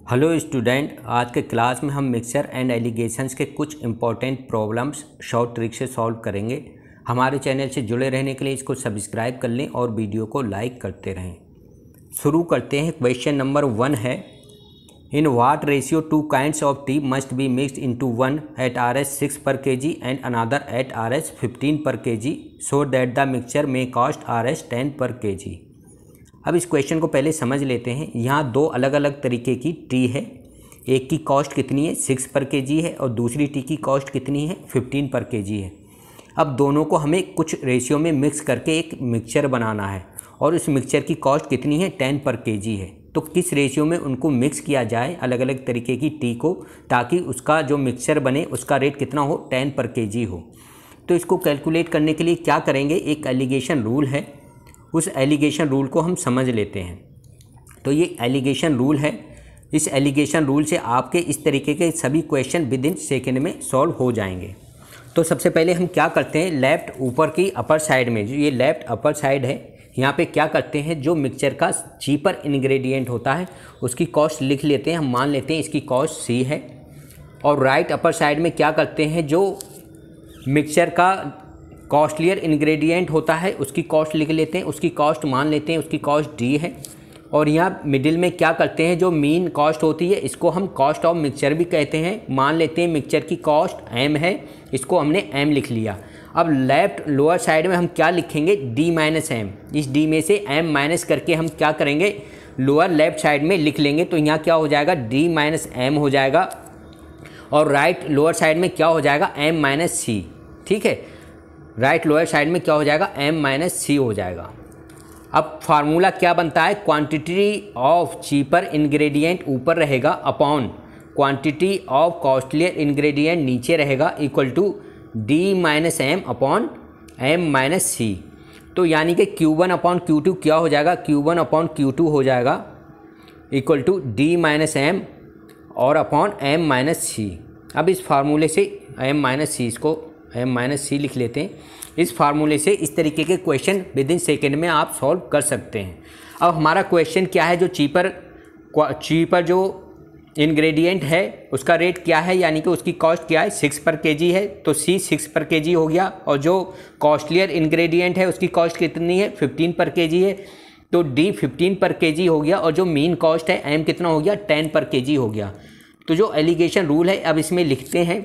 Hello student, आज के class में हम मिक्सचर एंड एलिगेशंस के कुछ इंपॉर्टेंट प्रॉब्लम्स शॉर्ट ट्रिक से सॉल्व करेंगे। हमारे चैनल से जुड़े रहने के लिए इसको सब्सक्राइब कर लें और वीडियो को लाइक करते रहें। शुरू करते हैं। क्वेश्चन नंबर 1 है, in what ratio 2 kinds of tea must be mixed into one at RS 6 per kg and another at RS 15 per kg so that the mixture में कॉस्ट RS 10 per kg। अब इस question को पहले समझ लेते हैं। यहाँ दो अलग अलग तरीके की टी है। एक की कॉस्ट कितनी है 6 पर केजी है और दूसरी टी की कॉस्ट कितनी है 15 पर केजी है। अब दोनों को हमें कुछ रेशियो में मिक्स करके एक मिक्सचर बनाना है और उस मिक्सचर की कॉस्ट कितनी है 10 पर केजी है। तो किस रेशियो में उनको मिक्स किया जाए अलग अलग तरीके की टी को, ताकि उसका जो मिक्सचर बने उसका रेट कितना हो 10 पर केजी हो। तो इसको कैलकुलेट करने के लिए क्या करेंगे, एक एलिगेशन रूल है, उस एलिगेशन रूल को हम समझ लेते हैं। तो ये एलिगेशन रूल है। इस एलिगेशन रूल से आपके इस तरीके के सभी क्वेश्चन विद इन सेकेंड में सॉल्व हो जाएंगे। तो सबसे पहले हम क्या करते हैं, लेफ़्ट ऊपर की अपर साइड में, जो ये लेफ़्ट अपर साइड है, यहाँ पे क्या करते हैं, जो मिक्सचर का चीपर इंग्रेडिएंट होता है उसकी कॉस्ट लिख लेते हैं। हम मान लेते हैं इसकी कॉस्ट C है। और राइट अपर साइड में क्या करते हैं, जो मिक्सचर का कॉस्टलियर इंग्रेडिएंट होता है उसकी कॉस्ट लिख लेते हैं, उसकी कॉस्ट मान लेते हैं, उसकी कॉस्ट D है। और यहाँ मिडिल में क्या करते हैं, जो मीन कॉस्ट होती है इसको हम कॉस्ट ऑफ मिक्सचर भी कहते हैं। मान लेते हैं मिक्सचर की कॉस्ट M है, इसको हमने M लिख लिया। अब लेफ़्ट लोअर साइड में हम क्या लिखेंगे, D माइनस M। इस D में से M माइनस करके हम क्या करेंगे, लोअर लेफ़्ट साइड में लिख लेंगे। तो यहाँ क्या हो जाएगा, D माइनस M हो जाएगा। और राइट लोअर साइड में क्या हो जाएगा, M माइनस C। ठीक है, राइट लोअर साइड में क्या हो जाएगा, M माइनस C हो जाएगा। अब फार्मूला क्या बनता है, क्वांटिटी ऑफ चीपर इंग्रेडिएंट ऊपर रहेगा upon quantity of costlier ingredient नीचे रहेगा, equal to D minus M upon M minus C। तो यानी कि Q1 अपॉन Q2 क्या हो जाएगा, Q1 अपॉन Q2 हो जाएगा equal to D minus M और अपॉन M माइनस C। अब इस फार्मूले से M माइनस C, इसको M माइनस C लिख लेते हैं। इस फार्मूले से इस तरीके के क्वेश्चन विद इन सेकेंड में आप सॉल्व कर सकते हैं। अब हमारा क्वेश्चन क्या है, जो चीपर जो इंग्रेडिएंट है उसका रेट क्या है, यानी कि उसकी कॉस्ट क्या है 6 पर केजी है। तो C 6 पर केजी हो गया। और जो कॉस्टलियर इंग्रेडिएंट है उसकी कॉस्ट कितनी है 15 पर केजी है। तो D 15 पर केजी हो गया। और जो मीन कॉस्ट है M कितना हो गया 10 पर केजी हो गया। तो जो एलिगेशन रूल है अब इसमें लिखते हैं,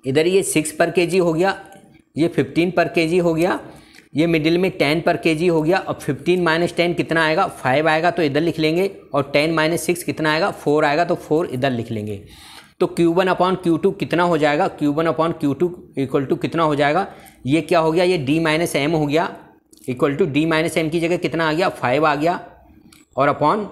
इधर ये 6 पर केजी हो गया, ये 15 पर केजी हो गया, ये मिडिल में 10 पर केजी हो गया। अब 15 माइनस 10 कितना आएगा, 5 आएगा, तो इधर लिख लेंगे। और 10 माइनस 6 कितना आएगा, 4 आएगा, तो 4 इधर लिख लेंगे। तो Q1 अपॉन Q2 कितना हो जाएगा, Q1 upon Q2 equal to कितना हो जाएगा, ये क्या हो गया, ये D माइनस M हो गया, equal to D minus M की जगह कितना आ गया 5 आ गया। और अपॉन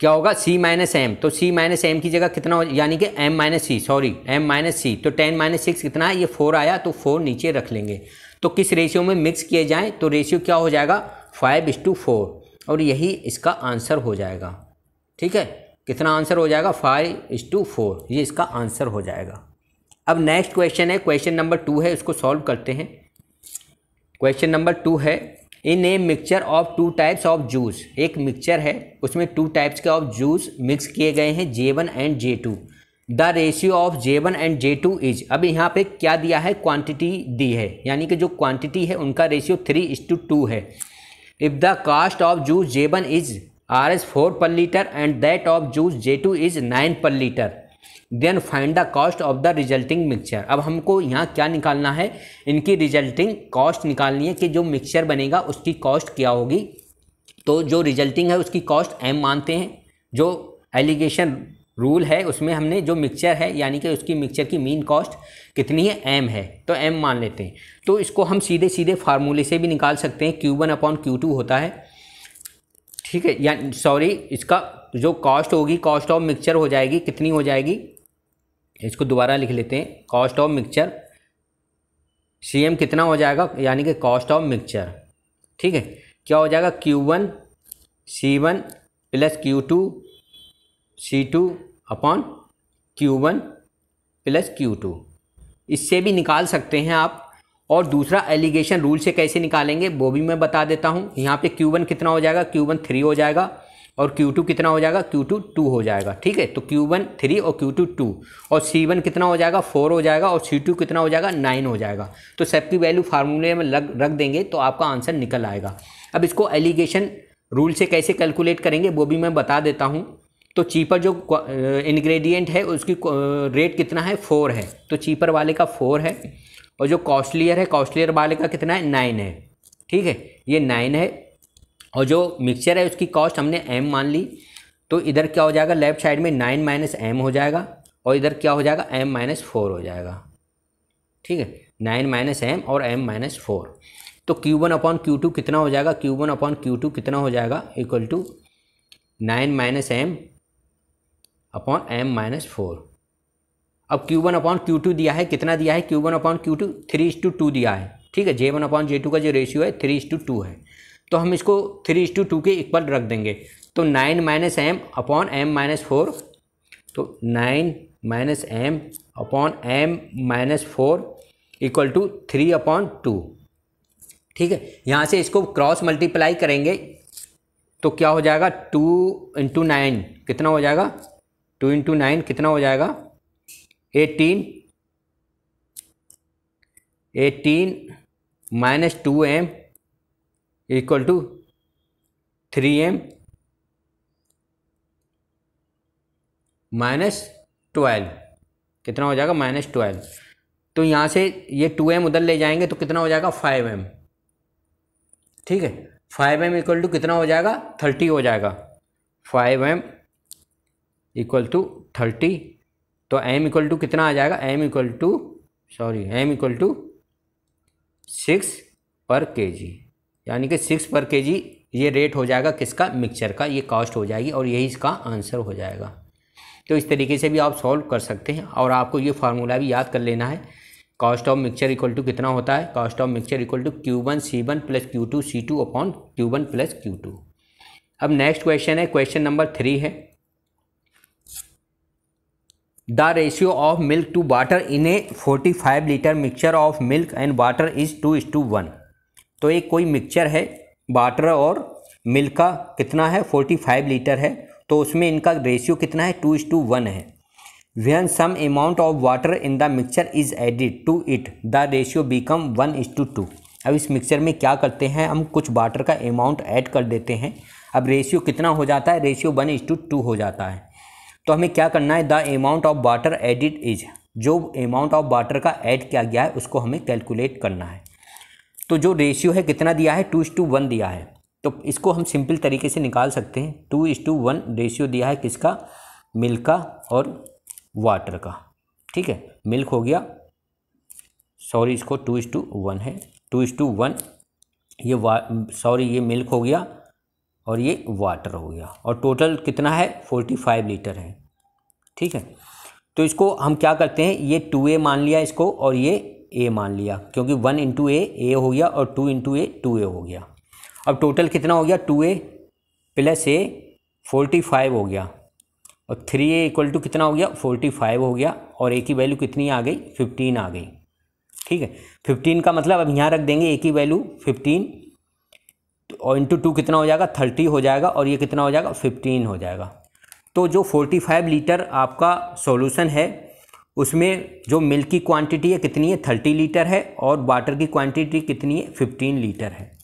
क्या होगा C माइनस M। तो C माइनस M की जगह कितना हो, यानी कि M minus C, sorry M minus C। तो 10 माइनस 6 कितना है, ये 4 आया, तो 4 नीचे रख लेंगे। तो किस रेशियो में मिक्स किए जाएं, तो रेशियो क्या हो जाएगा 5:4। और यही इसका आंसर हो जाएगा। ठीक है, कितना आंसर हो जाएगा 5:4, ये इसका आंसर हो जाएगा। अब नेक्स्ट क्वेश्चन है, क्वेश्चन नंबर 2 है, उसको सॉल्व करते हैं। क्वेश्चन नंबर 2 है, in a mixture of 2 types of juice. एक मिक्सचर है उसमें 2 टाइप्स के ऑफ जूस मिक्स किए गए हैं, J1 and J2। The ratio of J1 and J2 is, अब यहाँ पे क्या दिया है, क्वांटिटी दी है, यानी कि जो क्वांटिटी है उनका रेशियो 3:2 है। If the cost of juice J1 is RS 4 per litre and that of juice J2 is 9 per litre, then find the cost of the resulting mixture. अब हमको यहाँ क्या निकालना है, इनकी रिजल्टिंग कॉस्ट निकालनी है कि जो मिक्सचर बनेगा उसकी कॉस्ट क्या होगी। तो जो रिजल्टिंग है उसकी कॉस्ट M मानते हैं। जो एलिगेशन रूल है उसमें हमने जो मिक्सचर है, यानी कि उसकी मिक्सचर की मीन कॉस्ट कितनी है M है, तो M मान लेते हैं। तो इसको हम सीधे सीधे फार्मूले से भी निकाल सकते हैं, Q1 अपॉन Q2 होता है। ठीक है, या सॉरी, इसका जो कॉस्ट होगी, कॉस्ट ऑफ मिक्सचर हो जाएगी, कितनी हो जाएगी, इसको दोबारा लिख लेते हैं। कॉस्ट ऑफ मिक्सचर CM कितना हो जाएगा, यानी कि कॉस्ट ऑफ मिक्सचर। ठीक है, क्या हो जाएगा Q1 C1 plus Q2 C2 upon Q1 plus Q2। इससे भी निकाल सकते हैं आप। और दूसरा एलिगेशन रूल से कैसे निकालेंगे वो भी मैं बता देता हूँ। यहाँ पे Q1 कितना हो जाएगा, Q1 3 हो जाएगा। और Q2 कितना हो जाएगा, Q2 2 हो जाएगा। ठीक है, तो Q1 3 और Q2 2 और C1 कितना हो जाएगा 4 हो जाएगा और C2 कितना हो जाएगा 9 हो जाएगा। तो सबकी वैल्यू फार्मूले में रख देंगे तो आपका आंसर निकल आएगा। अब इसको एलिगेशन रूल से कैसे कैलकुलेट करेंगे वो भी मैं बता देता हूँ। तो चीपर जो इंग्रेडिएंट है उसकी रेट कितना है 4 है, तो चीपर वाले का 4 है और जो कॉस्टलियर है कॉस्टलियर वाले का कितना है 9 है। ठीक है, ये 9 है और जो मिक्सचर है उसकी कॉस्ट हमने m मान ली, तो इधर क्या हो जाएगा लेफ्ट साइड में 9 माइनस m हो जाएगा और इधर क्या हो जाएगा m माइनस 4 हो जाएगा। ठीक है, 9 माइनस m और m माइनस 4, तो Q1 अपॉन Q2 कितना हो जाएगा, Q1 अपॉन Q2 कितना हो जाएगा equal to 9 minus m upon m minus 4। अब Q1 अपॉन Q2 दिया है, कितना दिया है Q1 अपॉन Q2 3:2 दिया है। ठीक है, J1 अपॉन J2 का जो रेशियो है 3:2 है, तो हम इसको 3:2 के इक्वल रख देंगे। तो 9 minus m upon m minus 4, तो 9 minus m upon m minus 4 equal to 3/2। ठीक है, यहाँ से इसको क्रॉस मल्टीप्लाई करेंगे तो क्या हो जाएगा 2 × 9 कितना हो जाएगा, 2 × 9 कितना हो जाएगा 18 minus 2m equal to 3m minus 12 कितना हो जाएगा -12। तो यहाँ से ये 2m उधर ले जाएंगे तो कितना हो जाएगा 5m। ठीक है, 5m इक्वल टू कितना हो जाएगा 30 हो जाएगा, 5m इक्वल टू 30। तो m इक्वल टू कितना आ जाएगा, m इक्वल टू 6 पर kg, यानी कि 6 पर kg ये रेट हो जाएगा किसका, मिक्सचर का, ये कॉस्ट हो जाएगी और यही इसका आंसर हो जाएगा। तो इस तरीके से भी आप सॉल्व कर सकते हैं और आपको ये फार्मूला भी याद कर लेना है। Cost of mixture equal to कितना होता है, cost of mixture equal to Q1 C1 plus Q2 C2 upon Q1 plus Q2। अब नेक्स्ट क्वेश्चन है, क्वेश्चन नंबर 3 है, the ratio of milk to water in a 45 litre mixture of milk and water is 2:1। तो एक कोई mixture है, water और milk का कितना है 45 लीटर है, तो उसमें इनका रेशियो कितना है 2:1 है। When some amount of water in the mixture is added to it the ratio become 1:2। अब इस मिक्सचर में क्या करते हैं, हम कुछ वाटर का अमाउंट ऐड कर देते हैं। अब रेशियो कितना हो जाता है, रेशियो 1:2 हो जाता है। तो हमें क्या करना है, the amount of water added is, जो अमाउंट ऑफ वाटर का ऐड किया गया है उसको हमें कैलकुलेट करना है। तो जो रेशियो है कितना दिया है 2:1 दिया है, तो इसको हम सिंपल तरीके से निकाल सकते हैं। 2:1 रेशियो दिया है किसका, मिल्क का और वाटर का। ठीक है, मिल्क हो गया, सॉरी इसको 2:1 है, 2:1 ये मिल्क हो गया और ये वाटर हो गया और टोटल कितना है 45 लीटर है। ठीक है, तो इसको हम क्या करते हैं, ये 2a मान लिया इसको और ये a मान लिया, क्योंकि 1 × a हो गया और 2 × a 2a हो गया। अब टोटल कितना हो गया 2a प्लस a 45 हो गया और 3a इक्वल टू कितना हो गया 45 हो गया और a की वैल्यू कितनी आ गई 15 आ गई। ठीक है, 15 का मतलब अब यहाँ रख देंगे a की वैल्यू 15 और इंटू 2 कितना हो जाएगा 30 हो जाएगा और ये कितना हो जाएगा 15 हो जाएगा। तो जो 45 लीटर आपका सॉल्यूशन है उसमें जो मिल्क की क्वांटिटी है कितनी है 30 लीटर है और वाटर की क्वांटिटी कितनी है 15 लीटर है।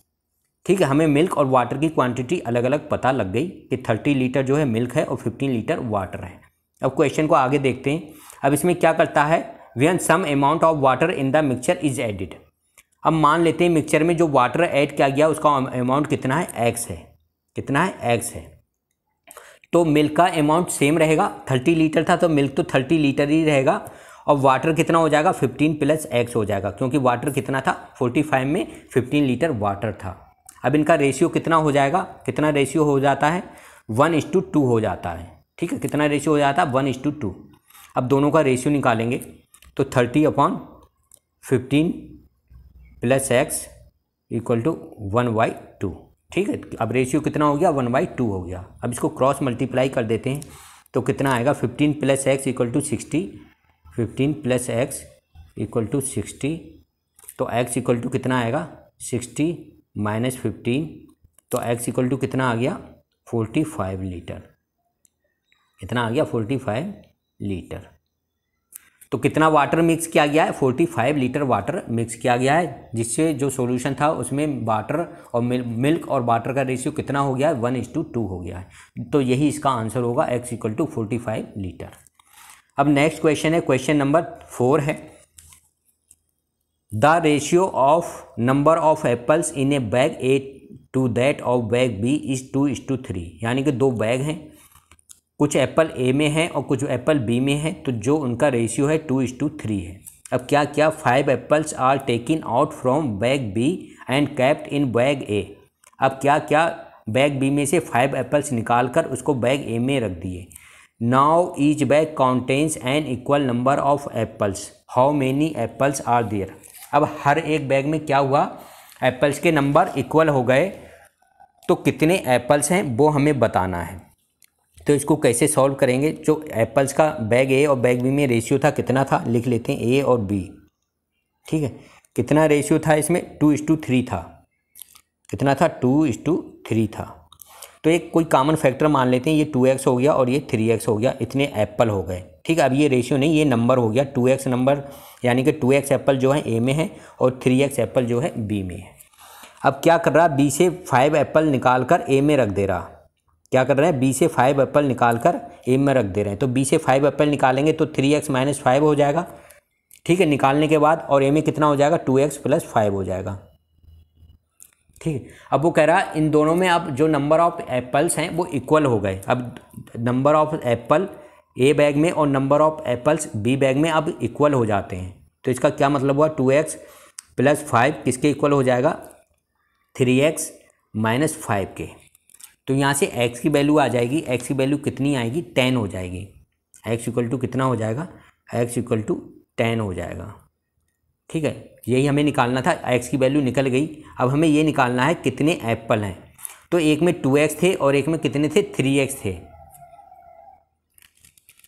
ठीक है, हमें मिल्क और वाटर की क्वांटिटी अलग अलग पता लग गई कि 30 लीटर जो है मिल्क है और 15 लीटर वाटर है। अब क्वेश्चन को आगे देखते हैं। अब इसमें क्या करता है, when some amount of water in the mixture is added. अब मान लेते हैं मिक्सचर में जो वाटर ऐड किया गया उसका अमाउंट कितना है x है, कितना है x है। तो मिल्क का अमाउंट सेम रहेगा, 30 लीटर था तो मिल्क तो 30 लीटर ही रहेगा और वाटर कितना हो जाएगा 15 प्लस x हो जाएगा, क्योंकि वाटर कितना था 45 में 15 लीटर वाटर था। अब इनका रेशियो कितना हो जाएगा, कितना रेशियो हो जाता है 1:2 हो जाता है। ठीक है, कितना रेशियो हो जाता है 1:2। अब दोनों का रेशियो निकालेंगे तो 30/15 प्लस x इक्वल टू 1/2। ठीक है, अब रेशियो कितना हो गया 1/2 हो गया। अब इसको क्रॉस मल्टीप्लाई कर देते हैं तो कितना आएगा 15 plus x equal to 60, 15 plus x equal to 60। तो x इक्वल टू कितना आएगा 60 माइनस 15, तो x इक्वल टू कितना आ गया 45 लीटर। कितना आ गया? 45 लीटर। तो कितना वाटर मिक्स किया गया है? 45 लीटर वाटर मिक्स किया गया है, जिससे जो सॉल्यूशन था उसमें वाटर और मिल्क और वाटर का रेशियो कितना हो गया है? 1:2 हो गया है। तो यही इसका आंसर होगा, x = 45 लीटर। अब नेक्स्ट क्वेश्चन है, क्वेश्चन नंबर 4 है, the ratio of number of apples in a bag A to that of bag B is 2:3। यानी कि दो बैग हैं, कुछ एप्पल ए में है और कुछ एप्पल बी में है, तो जो उनका रेशियो है 2:3 है। अब क्या क्या 5 apples are taken out from bag B and kept in bag A. अब क्या क्या बैग बी में से 5 एप्पल्स निकाल कर उसको बैग ए में रख दिए। Now each bag contains an equal number of apples, how many apples are there. अब हर एक बैग में क्या हुआ? एप्पल्स के नंबर इक्वल हो गए, तो कितने एप्पल्स हैं वो हमें बताना है। तो इसको कैसे सॉल्व करेंगे? जो एप्पल्स का बैग ए और बैग बी में रेशियो था कितना था, लिख लेते हैं ए और बी। ठीक है, कितना रेशियो था इसमें? 2:3 था। कितना था? 2:3 था। तो एक कोई कॉमन फैक्टर मान लेते हैं, ये 2x हो गया और ये 3x हो गया, इतने एप्पल हो गए। ठीक है, अब ये रेशियो नहीं, ये नंबर हो गया 2x नंबर, यानी कि 2x एप्पल जो है ए में है और 3x एप्पल जो है बी में है। अब क्या कर रहा है? बी से 5 एप्पल निकाल कर ए में रख दे रहा। क्या कर रहे हैं? बी से 5 एप्पल निकाल कर ए में रख दे रहे हैं। तो बी से 5 एप्पल निकालेंगे तो 3x - 5 हो जाएगा। ठीक है, निकालने के बाद, और ए में कितना हो जाएगा? 2x + 5 हो जाएगा। ठीक है, अब वो कह रहा है इन दोनों में अब जो नंबर ऑफ एप्पल्स हैं वो इक्वल हो गए। अब number of apple A bag में और number of apples B bag में अब इक्वल हो जाते हैं। तो इसका क्या मतलब हुआ? 2x + 5 किसके इक्वल हो जाएगा? 3x - 5 के। तो यहाँ से x की वैल्यू आ जाएगी, x की वैल्यू कितनी आएगी? 10 हो जाएगी। x = कितना हो जाएगा? x = 10 हो जाएगा। ठीक है, यही हमें निकालना था, x की वैल्यू निकल गई। अब हमें ये निकालना है कितने एप्पल हैं। तो एक में 2x थे और एक में कितने थे? 3x थे।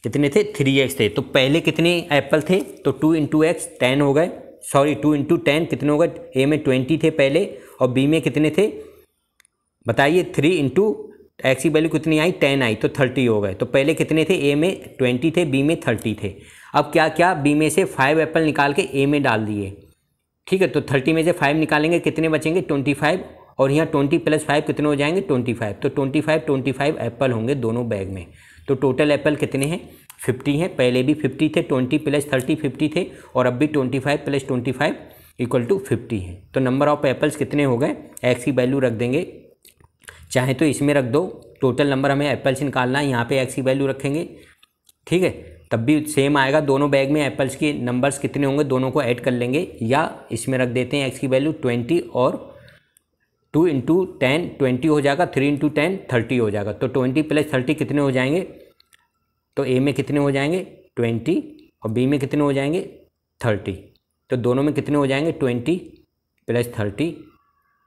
कितने थे? 3x थे। तो पहले कितने एप्पल थे? तो 2 × x 10 हो गए, सॉरी 2 × 10 कितने हो गए? ए में 20 थे पहले और बी में कितने थे बताइए? 3 × x की वैल्यू कितनी आई? 10 आई, तो 30 हो गए। तो पहले कितने थे? ए में 20 थे, बी में 30 थे। अब क्या क्या? बी में से 5 एप्पल निकाल के ए में डाल दिए। ठीक है, तो 30 में से 5 निकालेंगे, कितने बचेंगे? 25, और यहाँ 20 + 5 कितने हो जाएंगे? 25। तो 25 एप्पल होंगे दोनों बैग में। तो टोटल एप्पल कितने हैं? 50 हैं। पहले भी 50 थे, 20 + 30 50 थे, और अब भी 25 + 25 = 50 है। तो नंबर ऑफ एप्पल्स कितने हो गए? एक्स की वैल्यू रख देंगे, चाहे तो इसमें रख दो, टोटल नंबर हमें एप्पल्स निकालना है, यहाँ पे एक्स की वैल्यू रखेंगे। ठीक है, तब भी सेम आएगा। दोनों बैग में एप्पल्स के नंबर्स कितने होंगे दोनों को ऐड कर लेंगे, या इसमें रख देते हैं एक्स की वैल्यू 20, और 2 × 10 20 हो जाएगा, 3 × 10 30 हो जाएगा। तो 20 + 30 कितने हो जाएंगे? तो ए में कितने हो जाएंगे? 20, और बी में कितने हो जाएंगे? 30। तो दोनों में कितने हो जाएंगे? 20 + 30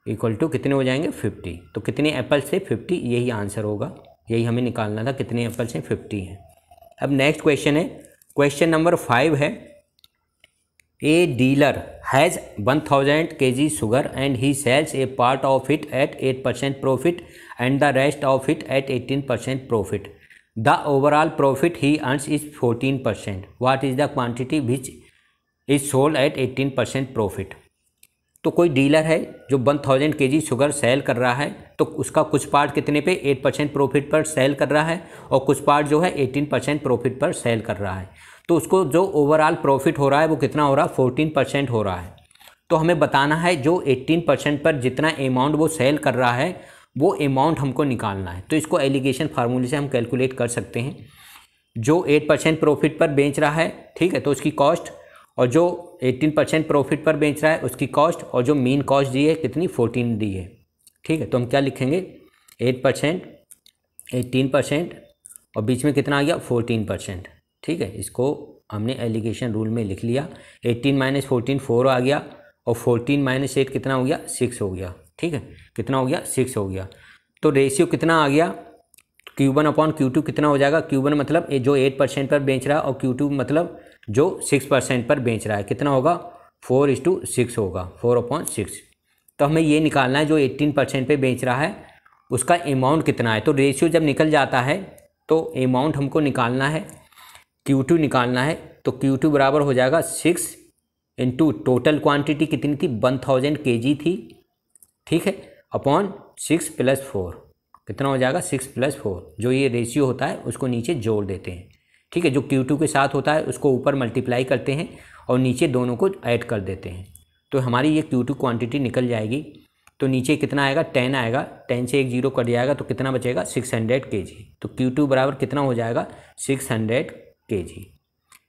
= कितने हो जाएंगे? 50। तो कितने एप्पल्स थे? 50। यही आंसर होगा, यही हमें निकालना था, कितने एप्पल्स हैं? 50 हैं। अब नेक्स्ट क्वेश्चन है, क्वेश्चन नंबर 5 है, a dealer has 1000 kg sugar and he sells a part of it at 8% profit and the rest of it at 18% profit. The overall profit he earns is 14%। What is the quantity which is sold at 18% profit. तो कोई dealer है जो 1000 kg sugar cell कर रहा है, तो उसका कुछ पार्ट कितने पे? 8% प्रॉफिट पर सेल कर रहा है, और कुछ पार्ट जो है 18% प्रॉफिट पर सेल कर रहा है। तो उसको जो ओवरऑल प्रॉफिट हो रहा है वो कितना हो रहा है? 14% हो रहा है। तो हमें बताना है जो 18% पर जितना अमाउंट वो सेल कर रहा है वो अमाउंट हमको निकालना है। तो इसको एलिगेशन फार्मूले से हम कैलकुलेट कर सकते हैं। जो 8% प्रॉफिट पर बेच रहा है, ठीक है, तो उसकी कॉस्ट, और जो 18% प्रॉफिट पर बेच रहा है उसकी कॉस्ट, और जो मीन कॉस्ट दी है कितनी? 14 दी है। ठीक है, तो हम क्या लिखेंगे? 8%, 18%, और बीच में कितना आ गया? 14%। ठीक है, इसको हमने एलिगेशन रूल में लिख लिया। 18 - 14 4 आ गया, और 14 - 8 कितना हो गया? 6 हो गया। ठीक है, कितना हो गया? 6 हो गया। तो रेशियो कितना आ गया? Q1/Q2 कितना हो जाएगा? Q1 मतलब जो 8% पर बेच रहा है, और Q2 मतलब जो 6% पर बेच रहा है, कितना होगा? 4:6 होगा, 4/6। तो हमें ये निकालना है जो 18% पे बेच रहा है उसका अमाउंट कितना है। तो रेशियो जब निकल जाता है तो अमाउंट हमको निकालना है, Q2 निकालना है। तो Q2 बराबर हो जाएगा 6 इंटू टोटल क्वांटिटी कितनी थी 1000 kg थी, ठीक है, अपॉन 6 + 4 कितना हो जाएगा 6 + 4। जो ये रेशियो होता है उसको नीचे जोड़ देते हैं, ठीक है। जो Q2 के साथ होता है उसको ऊपर मल्टीप्लाई करते हैं और नीचे दोनों को ऐड कर देते हैं। तो हमारी ये Q2 क्वांटिटी निकल जाएगी। तो नीचे कितना आएगा 10 आएगा, 10 से एक जीरो कट जाएगा तो कितना बचेगा 600 kg। तो Q2 बराबर कितना हो जाएगा 600 kg,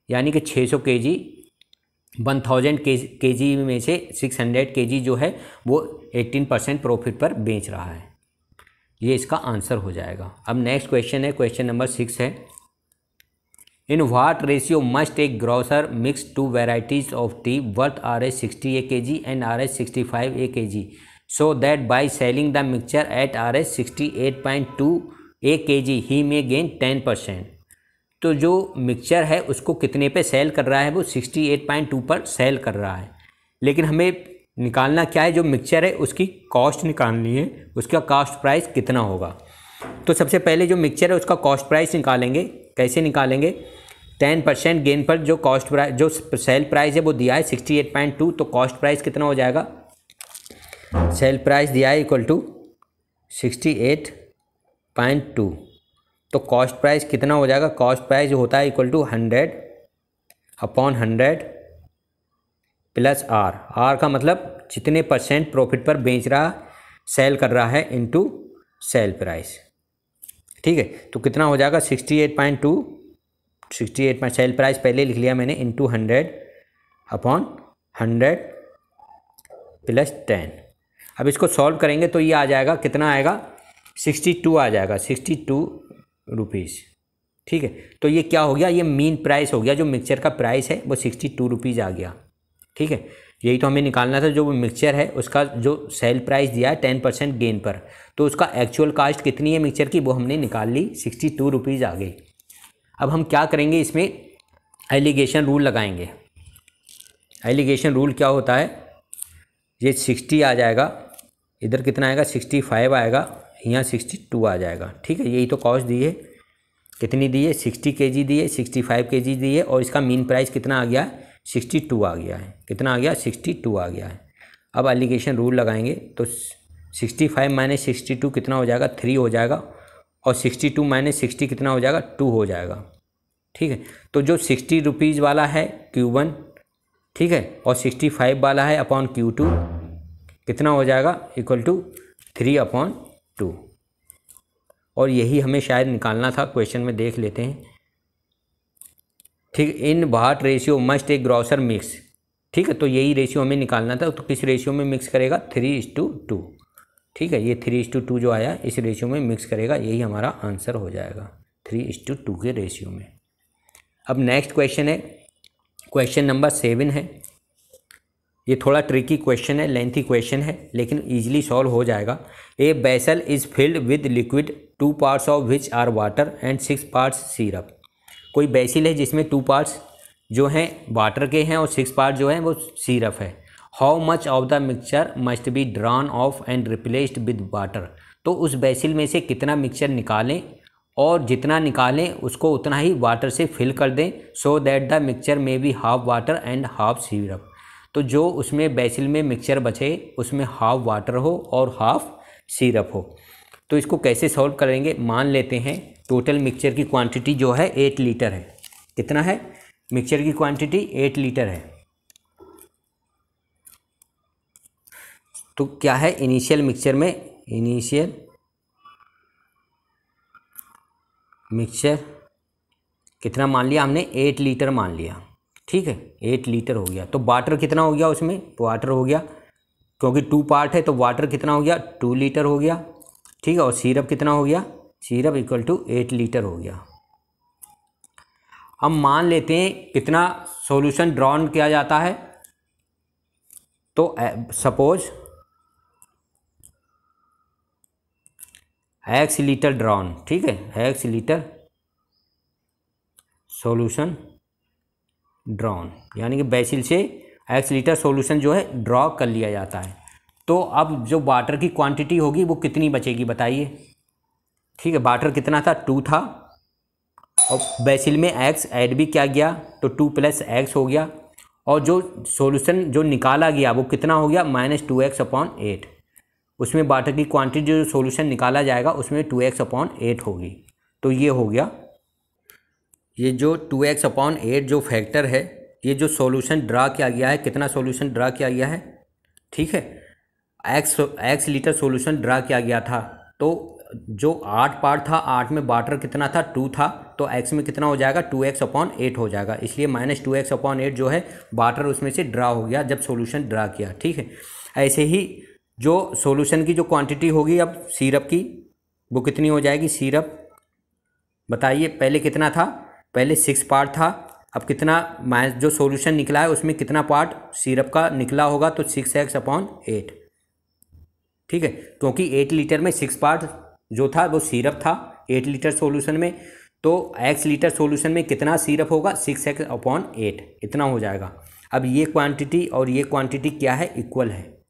यानी कि 600 kg 1000 kg में से 600 kg जो है वो 18% प्रॉफिट पर बेच रहा है। ये इसका आंसर हो जाएगा। अब नेक्स्ट क्वेश्चन है, क्वेश्चन नंबर 6 है। In what ratio must A grocer mix 2 varieties of T worth Rs60 a kg and Rs65 a kg so that by selling the mixture eight Rs68.2 a kg he may gain 10%। तो जो mixture है उसको कितने पे cell कर रहा है, वो 68.2 पर सेल कर रहा है। लेकिन हमें निकालना क्या है, जो मिक्सचर है उसकी कॉस्ट निकालनी है, उसका कॉस्ट प्राइस कितना होगा। तो सबसे पहले जो मिक्सचर है उसका कॉस्ट प्राइस निकालेंगे। कैसे निकालेंगे, 10% गेन पर जो कॉस्ट प्राइस, जो सेल प्राइस है वो दिया है 68.2, तो कॉस्ट प्राइस कितना हो जाएगा, सेल प्राइस दिया है इक्वल टू 68.2, तो कॉस्ट प्राइस कितना हो जाएगा, कॉस्ट प्राइस जो होता है इक्वल टू 100/100 प्लस आर का मतलब जितने % प्रॉफिट पर बेच रहा, सेल कर रहा है, इनटू सेल प्राइस, ठीक है। तो कितना हो जाएगा 68.2 सेल प्राइस पहले लिख लिया मैंने, इंटू 100/100 प्लस 10। अब इसको सॉल्व करेंगे तो ये आ जाएगा, कितना आएगा 62 आ जाएगा, 62 रुपीज़, ठीक है। तो ये क्या हो गया, ये मीन प्राइस हो गया, जो मिक्सचर का प्राइस है वो 62 रुपीज़ आ गया, ठीक है। यही तो हमें निकालना था, जो मिक्सचर है उसका जो सेल प्राइस दिया है 10% गेन पर, तो उसका एक्चुअल कास्ट कितनी है मिक्सचर की, वो हमने निकाल ली, 62 रुपीज़ आ गई। अब हम क्या करेंगे, इसमें एलिगेशन रूल लगाएंगे। एलिगेशन रूल क्या होता है, ये 60 आ जाएगा, इधर कितना आएगा 65 आएगा, यहाँ 62 आ जाएगा, ठीक है। यही तो कॉस्ट दी है, कितनी दी है 60 kg दी है, 65 kg दी है, और इसका मीन प्राइस कितना आ गया है 62 आ गया है, कितना आ गया 62 आ गया है। अब एलिगेशन रूल लगाएंगे तो 65 - 62 कितना हो जाएगा 3 हो जाएगा, और 62 - 60 कितना हो जाएगा 2 हो जाएगा, ठीक है। तो जो 60 रुपीज़ वाला है Q1, ठीक है, और 65 वाला है अपॉन Q2 कितना हो जाएगा इक्वल टू 3/2, और यही हमें शायद निकालना था, क्वेश्चन में देख लेते हैं, ठीक। इन what ratio must A grocer mix, ठीक है, तो यही रेशियो हमें निकालना था। तो किस रेशियो में मिक्स करेगा 3:2, ठीक है, ये 3:2 जो आया इस रेशियो में मिक्स करेगा, यही हमारा आंसर हो जाएगा 3:2 के रेशियो में। अब नेक्स्ट क्वेश्चन है, क्वेश्चन नंबर 7 है। ये थोड़ा ट्रिकी क्वेश्चन है, लेंथी क्वेश्चन है, लेकिन ईजिली सॉल्व हो जाएगा। A vessel is filled with liquid 2 parts of which are water and 6 parts syrup. कोई बेसिल है जिसमें 2 पार्ट्स जो हैं वाटर के हैं और 6 पार्ट जो हैं वो सिरप है। How much of the mixture must be drawn of and replaced with water. तो उस बेसिल में से कितना मिक्सचर निकालें और जितना निकालें उसको उतना ही वाटर से फिल कर दें, सो दैट द मिक्सचर में be half water and half syrup. तो जो उसमें बेसिल में मिक्सचर बचे उसमें हाफ वाटर हो और हाफ सिरप हो। तो इसको कैसे सॉल्व करेंगे, मान लेते हैं टोटल मिक्सचर की क्वांटिटी जो है 8 लीटर है। कितना है मिक्सचर की क्वांटिटी 8 लीटर है। तो क्या है इनिशियल मिक्सचर में, इनिशियल मिक्सचर कितना मान लिया हमने 8 लीटर मान लिया, ठीक है, 8 लीटर हो गया। तो वाटर कितना हो गया उसमें, वाटर हो गया क्योंकि 2 पार्ट है तो वाटर कितना हो गया 2 लीटर हो गया, ठीक है। और सिरप कितना हो गया, सिरप इक्वल टू 8 लीटर हो गया। हम मान लेते हैं कितना सॉल्यूशन ड्रॉन किया जाता है, तो सपोज x लीटर ड्रॉन, ठीक है, x लीटर सॉल्यूशन ड्रॉन, यानी कि बेसिल से x लीटर सॉल्यूशन जो है ड्रॉ कर लिया जाता है। तो अब जो वाटर की क्वांटिटी होगी वो कितनी बचेगी बताइए। ठीक है, वाटर कितना था, 2 था, और बेसिल में x ऐड भी किया गया तो 2 + x हो गया, और जो सॉल्यूशन जो निकाला गया वो कितना हो गया, -2x/8। उसमें वाटर की क्वांटिटी जो सॉल्यूशन निकाला जाएगा उसमें 2x/8 होगी। तो ये हो गया, ये जो 2x/8 जो फैक्टर है, ये जो सॉल्यूशन ड्रा किया गया है, कितना सॉल्यूशन ड्रा किया गया है, ठीक है, x लीटर सॉल्यूशन ड्रा किया गया था। तो जो 8 पार्ट था, 8 में वाटर कितना था, 2 था, तो x में कितना हो जाएगा, 2x/8 हो जाएगा। इसलिए -2x/8 जो है वाटर उसमें से ड्रा हो गया जब सॉल्यूशन ड्रा किया। ठीक है, ऐसे ही जो सॉल्यूशन की जो क्वांटिटी होगी अब सिरप की, वो कितनी हो जाएगी, सिरप बताइए। पहले कितना था, पहले 6 पार्ट था, अब कितना जो सॉल्यूशन निकला है उसमें कितना पार्ट सिरप का निकला होगा, तो 6x/8। ठीक है, क्योंकि 8 लीटर में 6 पार्ट जो था वो सिरप था 8 लीटर सॉल्यूशन में, तो x लीटर सॉल्यूशन में कितना सिरप होगा, 6x/8 इतना हो जाएगा। अब ये क्वांटिटी और ये क्वांटिटी क्या है, इक्वल है।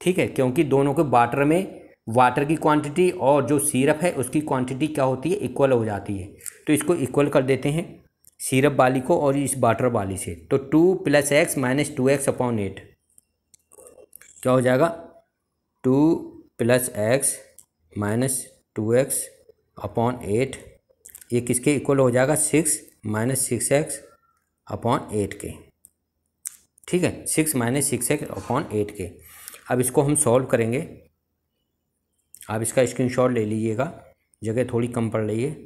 ठीक है, क्योंकि दोनों के वाटर में वाटर की क्वांटिटी और जो सिरप है उसकी क्वांटिटी क्या होती है, इक्वल हो जाती है। तो इसको इक्वल कर देते हैं सिरप वाली को और इस वाटर वाली से। तो 2 + x - 2x/8 क्या हो जाएगा, 2 + x - 2x/8, ये किसके इक्वल हो जाएगा, 6 - 6x/8 के। ठीक है, 6 - 6x/8 के। अब इसको हम सॉल्व करेंगे। आप इसका स्क्रीनशॉट ले लीजिएगा, जगह थोड़ी कम पड़ रही है।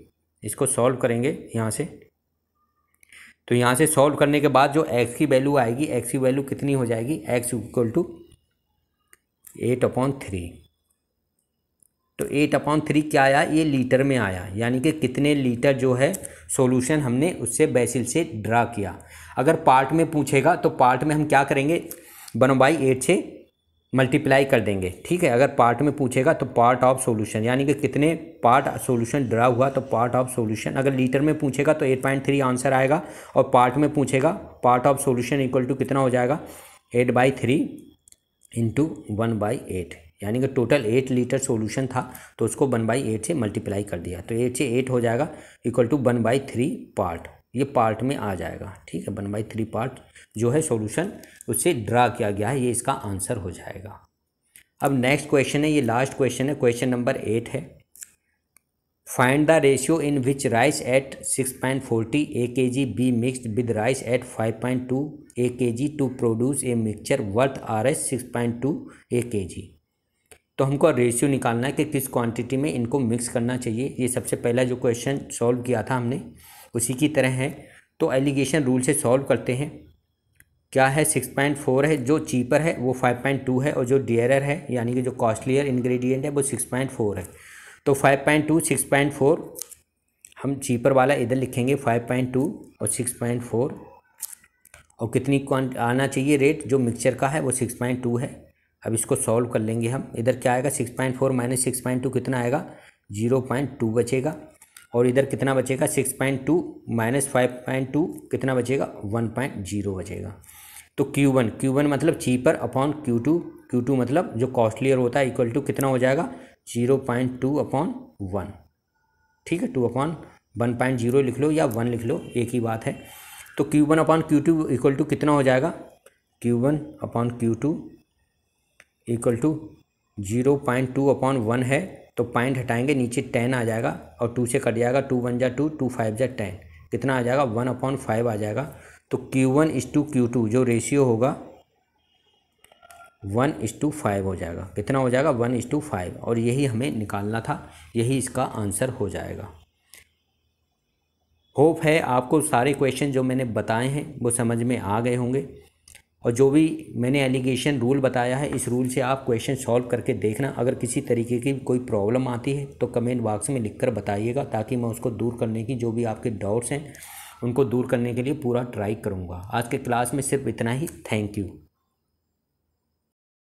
इसको सॉल्व करेंगे यहाँ से, तो यहाँ से सॉल्व करने के बाद जो x की वैल्यू आएगी, x की वैल्यू कितनी हो जाएगी, x = 8/3। तो 8/3 क्या आया, ये लीटर में आया, यानी कि कितने लीटर जो है सॉल्यूशन हमने उससे बेसिल से ड्रा किया। अगर पार्ट में पूछेगा तो पार्ट में हम क्या करेंगे, 1/8 से मल्टीप्लाई कर देंगे। ठीक है, अगर पार्ट में पूछेगा तो पार्ट ऑफ सॉल्यूशन, यानी कि कितने पार्ट सॉल्यूशन ड्रा हुआ, तो पार्ट ऑफ सॉल्यूशन। अगर लीटर में पूछेगा तो 8.3 आंसर आएगा, और पार्ट में पूछेगा part of solution equal to कितना हो जाएगा, 8/3 × 1/8, यानी कि टोटल 8 लीटर सॉल्यूशन था तो उसको 1/8 से मल्टीप्लाई कर दिया, तो 8 से 8 हो जाएगा इक्वल टू 1/3 पार्ट, ये पार्ट में आ जाएगा। ठीक है, 1/3 पार्ट जो है सॉल्यूशन उससे ड्रा किया गया है, ये इसका आंसर हो जाएगा। अब नेक्स्ट क्वेश्चन है, ये लास्ट क्वेश्चन है, क्वेश्चन नंबर 8 है। Find the ratio in which rice at 6.40 kg be mixed with rice at 5.2 kg to produce a mixture worth Rs 6.2 kg। तो हमको रेशियो निकालना है कि किस क्वांटिटी में इनको मिक्स करना चाहिए। ये सबसे पहला जो क्वेश्चन सॉल्व किया था हमने उसी की तरह है। तो एलिगेशन रूल से सॉल्व करते हैं। क्या है, 6.4 है, जो चीपर है वो 5.2 है, और जो डियरर है यानी कि जो कॉस्टलियर इंग्रेडिएंट है वो 6.4 है। तो 5.2 6.4 हम चीपर वाला इधर लिखेंगे 5.2 और 6.4, और कितनी आना चाहिए रेट जो मिक्सचर का है वो 6.2 है। अब इसको सॉल्व कर लेंगे हम। इधर क्या आएगा, 6.4 - 6.2 कितना आएगा, 0.2 बचेगा, और इधर कितना बचेगा, 6.2 - 5.2 कितना बचेगा, 1.0 बचेगा। तो Q1 मतलब चीपर अपॉन Q2 मतलब जो कॉस्टलियर होता है इक्वल टू कितना हो जाएगा, 0.2/1। ठीक है, 2/1.0 लिख लो या 1 लिख लो, एक ही बात है। तो Q1/Q2 इक्वल टू कितना हो जाएगा, Q1/Q2 इक्वल टू 0.2/1 है, तो पॉइंट हटाएंगे नीचे 10 आ जाएगा, और 2 से कट जाएगा, 2 × 1 = 2, 2 × 5 = 10, कितना आ जाएगा, 1/5 आ जाएगा। तो Q1:Q2 जो रेशियो होगा 1:5 हो जाएगा। कितना हो जाएगा, 1:5, और यही हमें निकालना था, यही इसका आंसर हो जाएगा। होप है आपको सारे क्वेश्चन जो मैंने बताए हैं वो समझ में आ गए होंगे, और जो भी मैंने एलिगेशन रूल बताया है इस रूल से आप क्वेश्चन सॉल्व करके देखना। अगर किसी तरीके की कोई प्रॉब्लम आती है तो कमेंट बॉक्स में लिखकर बताइएगा, ताकि मैं उसको दूर करने की, जो भी आपके डाउट्स हैं उनको दूर करने के लिए पूरा ट्राई करूँगा। आज के क्लास में सिर्फ इतना ही। Thank you.